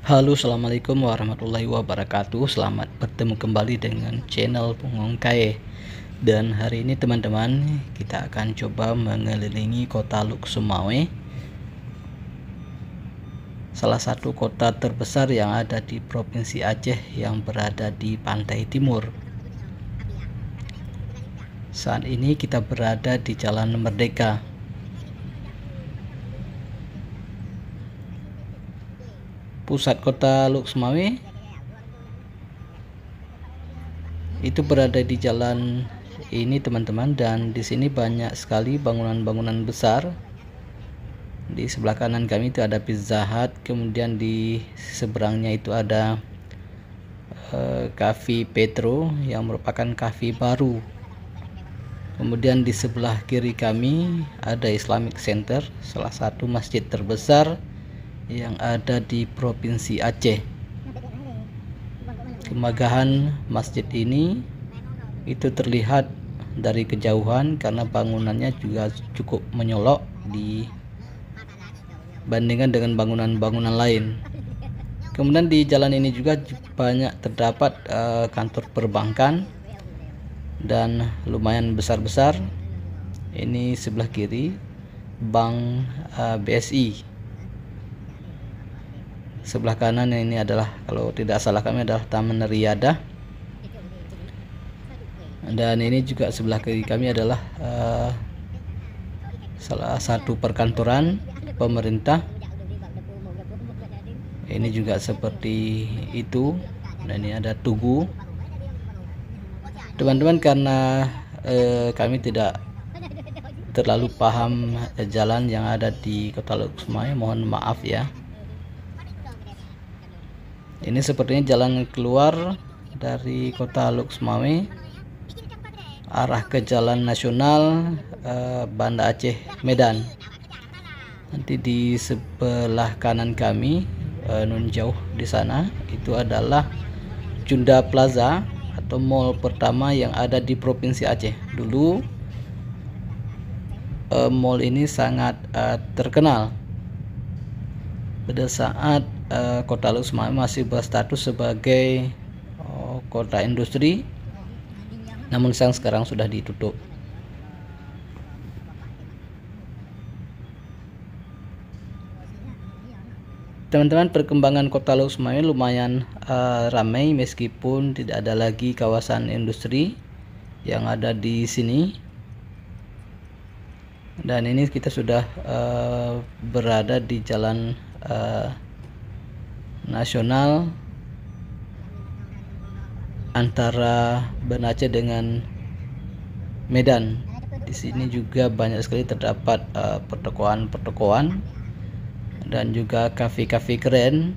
Halo, assalamualaikum warahmatullahi wabarakatuh. Selamat bertemu kembali dengan channel Pungongkae. Dan hari ini teman-teman, kita akan coba mengelilingi kota Luk Sumawe, salah satu kota terbesar yang ada di Provinsi Aceh yang berada di pantai timur. Saat ini kita berada di Jalan Merdeka. Pusat kota Luk Sumawe itu berada di jalan ini teman-teman, dan di sini banyak sekali bangunan-bangunan besar. Di sebelah kanan kami itu ada Pizza Hut, kemudian di seberangnya itu ada Cafe Petro yang merupakan kafe baru. Kemudian di sebelah kiri kami ada Islamic Center, salah satu masjid terbesar yang ada di Provinsi Aceh. Kemegahan masjid ini itu terlihat dari kejauhan karena bangunannya juga cukup menyolok dibandingkan dengan bangunan-bangunan lain. Kemudian di jalan ini juga banyak terdapat kantor perbankan dan lumayan besar-besar. Ini sebelah kiri Bank BSI. Sebelah kanan ini adalah, kalau tidak salah kami, adalah Taman Riyadhah. Dan ini juga sebelah kiri kami adalah salah satu perkantoran pemerintah. Ini juga seperti itu. Dan ini ada Tugu. Teman-teman, karena kami tidak terlalu paham jalan yang ada di kota Luk Sumawe, mohon maaf ya. Ini sepertinya jalan keluar dari kota Luk Sumawe arah ke Jalan Nasional Banda Aceh Medan. Nanti di sebelah kanan kami nun jauh di sana itu adalah Junda Plaza atau mall pertama yang ada di Provinsi Aceh. Dulu mall ini sangat terkenal pada saat kota Luk Sumawe masih berstatus sebagai kota industri, namun sekarang sudah ditutup. Teman-teman, perkembangan kota Luk Sumawe lumayan ramai meskipun tidak ada lagi kawasan industri yang ada di sini. Dan ini kita sudah berada di jalan nasional antara Banda Aceh dengan Medan. Di sini juga banyak sekali terdapat pertokoan-pertokoan dan juga kafe-kafe keren.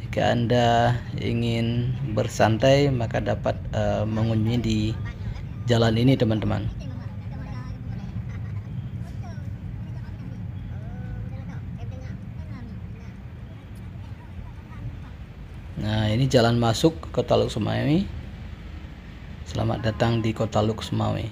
Jika Anda ingin bersantai, maka dapat mengunjungi di jalan ini teman-teman. Nah, ini jalan masuk ke kota Luk Sumawe. Selamat datang di kota Luk Sumawe.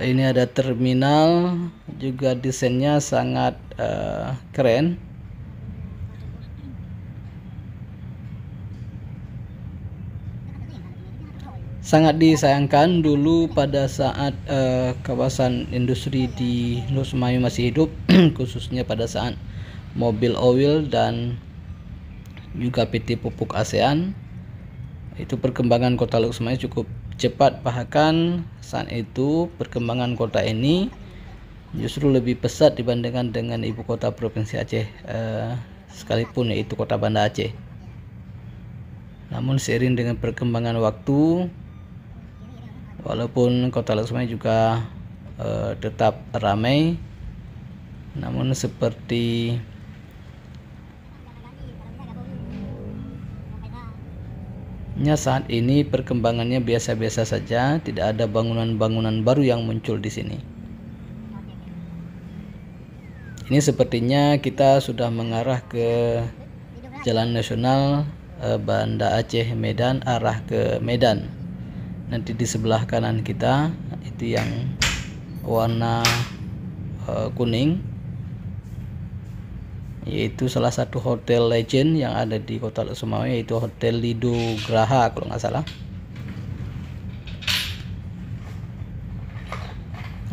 Ini ada terminal, juga desainnya sangat keren. Sangat disayangkan dulu pada saat kawasan industri di Luk Sumawe masih hidup, khususnya pada saat Mobil Oil dan juga PT Pupuk ASEAN. Itu perkembangan kota Lok Sumawe cukup cepat, bahkan saat itu perkembangan kota ini justru lebih pesat dibandingkan dengan ibu kota provinsi Aceh sekalipun, yaitu kota Banda Aceh. Namun seiring dengan perkembangan waktu, walaupun kota Lok Sumawe juga tetap ramai, namun seperti saat ini perkembangannya biasa-biasa saja, tidak ada bangunan-bangunan baru yang muncul di sini. Ini sepertinya kita sudah mengarah ke Jalan Nasional Banda Aceh Medan, arah ke Medan. Nanti di sebelah kanan kita itu yang warna kuning, yaitu salah satu hotel legend yang ada di kota Lok Sumawe, yaitu Hotel Lido Graha kalau nggak salah.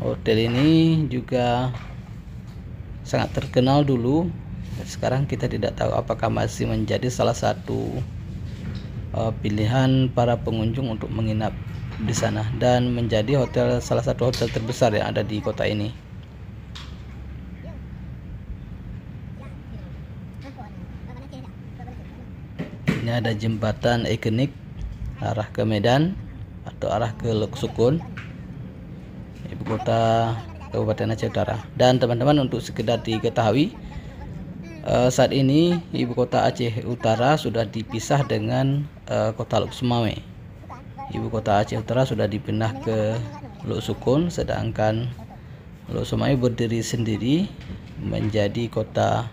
Hotel ini juga sangat terkenal dulu. Sekarang kita tidak tahu apakah masih menjadi salah satu pilihan para pengunjung untuk menginap di sana, dan menjadi salah satu hotel terbesar yang ada di kota ini. Ini ada jembatan ikonik arah ke Medan atau arah ke Lok Sukun, ibu kota Kabupaten Aceh Utara. Dan teman-teman, untuk sekedar diketahui, saat ini ibu kota Aceh Utara sudah dipisah dengan kota Lok Sumawe. Ibu kota Aceh Utara sudah dipindah ke Lok Sukun, sedangkan Lok Sumawe berdiri sendiri menjadi kota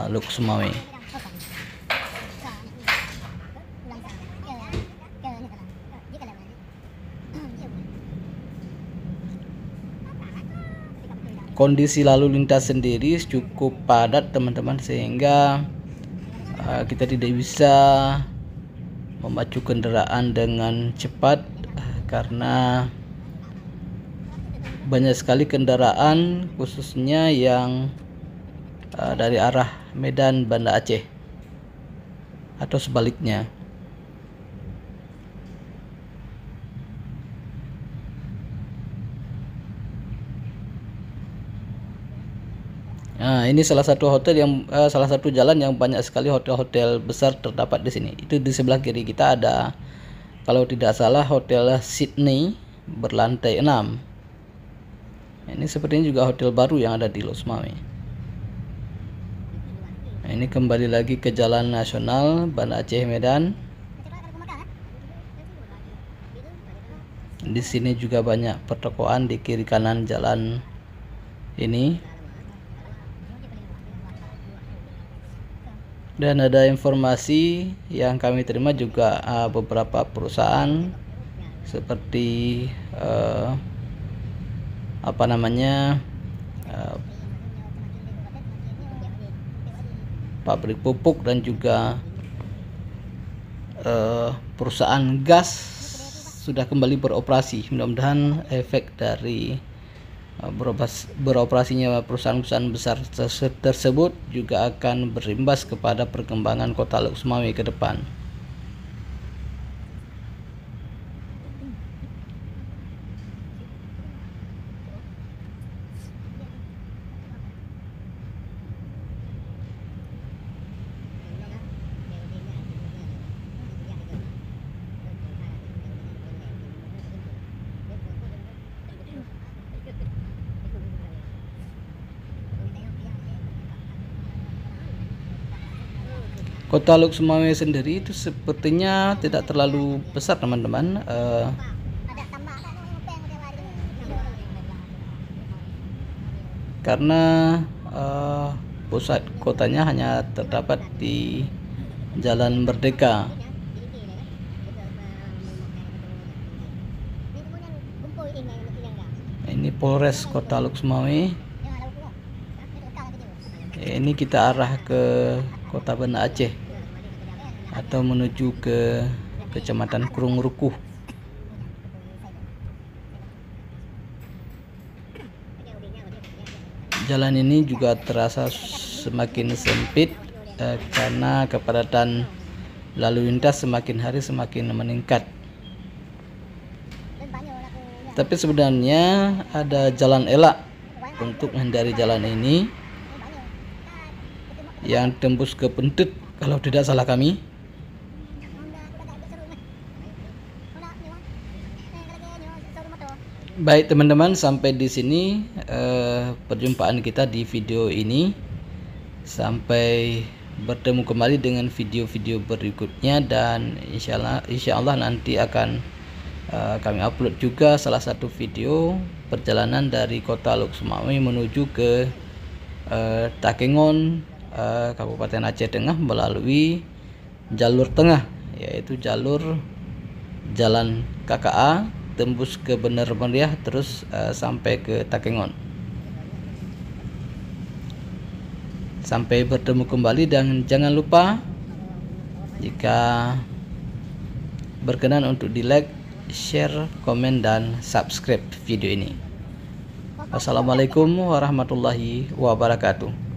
Lok Sumawe. Kondisi lalu lintas sendiri cukup padat teman-teman, sehingga kita tidak bisa memacu kendaraan dengan cepat karena banyak sekali kendaraan, khususnya yang dari arah Medan Banda Aceh atau sebaliknya. Nah, ini salah satu jalan yang banyak sekali hotel-hotel besar terdapat di sini. Itu di sebelah kiri kita ada, kalau tidak salah, Hotel Sydney berlantai 6. Ini sepertinya juga hotel baru yang ada di Lok Sumawe. Nah, ini kembali lagi ke Jalan Nasional Banda Aceh Medan. Di sini juga banyak pertokoan di kiri kanan jalan ini. Dan ada informasi yang kami terima juga, beberapa perusahaan seperti pabrik pupuk dan juga perusahaan gas sudah kembali beroperasi. Mudah-mudahan efek dari beroperasinya perusahaan-perusahaan besar tersebut juga akan berimbas kepada perkembangan kota Lok Sumawe ke depan. Kota Lok Sumawe sendiri itu sepertinya tidak terlalu besar teman-teman, karena pusat kotanya hanya terdapat di Jalan Merdeka. Ini Polres Kota Lok Sumawe. Ini kita arah ke Kota Banda Aceh atau menuju ke Kecamatan Kurung Rukuh. Jalan ini juga terasa semakin sempit karena kepadatan lalu lintas semakin hari semakin meningkat. Tapi sebenarnya ada jalan elak untuk menghindari jalan ini yang tembus ke Pentut kalau tidak salah kami. Baik teman-teman, sampai di sini perjumpaan kita di video ini. Sampai bertemu kembali dengan video-video berikutnya, dan insya Allah nanti akan kami upload juga salah satu video perjalanan dari kota Luk Sumawe menuju ke Takengon, Kabupaten Aceh Tengah, melalui jalur tengah, yaitu jalur Jalan KKA tembus ke Bener Meriah terus sampai ke Takengon. Sampai bertemu kembali, dan jangan lupa jika berkenan untuk di like, share, komen, dan subscribe video ini. Wassalamualaikum warahmatullahi wabarakatuh.